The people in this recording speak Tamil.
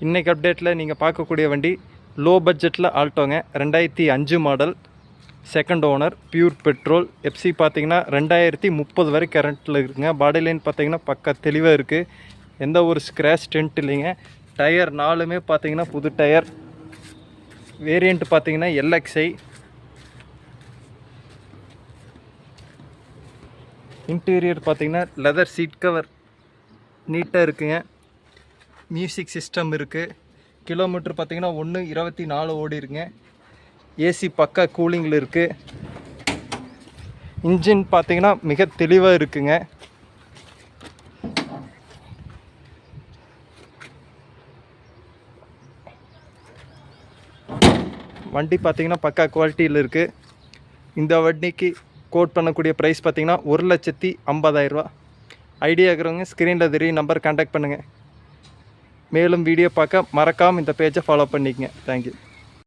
இன்றைக்கி அப்டேட்டில் நீங்கள் பார்க்கக்கூடிய வண்டி லோ பட்ஜெட்டில் ஆல்டோங்க. 2005 model, second owner, pure petrol. FC பார்த்தீங்கன்னா 2030 வரை கரண்ட்டில் இருக்குங்க. பாடி லைன் பார்த்தீங்கன்னா பக்கா தெளிவாக இருக்குது. எந்த ஒரு ஸ்க்ராச் டென்ட் இல்லைங்க. டயர் 4மே பார்த்தீங்கன்னா புது டயர். வேரியண்ட் பார்த்தீங்கன்னா LXI. இன்டீரியர் பார்த்தீங்கன்னா லெதர் சீட் கவர் நீட்டாக இருக்குங்க. மியூசிக் சிஸ்டம் இருக்குது. கிலோமீட்டர் பார்த்தீங்கன்னா 1.24 ஓடி இருக்குங்க. ஏசி பக்கா கூலிங்கில் இருக்குது. இன்ஜின் பார்த்தீங்கன்னா மிக தெளிவாக இருக்குங்க. வண்டி பார்த்தீங்கன்னா பக்கா குவாலிட்டியில் இருக்குது. இந்த வண்டிக்கு கோட் பண்ணக்கூடிய ப்ரைஸ் பார்த்தீங்கன்னா 1,50,000 ரூபா. ஐடியா இருக்கிறவங்க ஸ்க்ரீனில் தெரியும் நம்பர் கான்டாக்ட் பண்ணுங்கள். மேலும் வீடியோ பார்க்க மறக்காமல் இந்த பேஜை ஃபாலோ பண்ணிக்கங்க. தேங்க்யூ.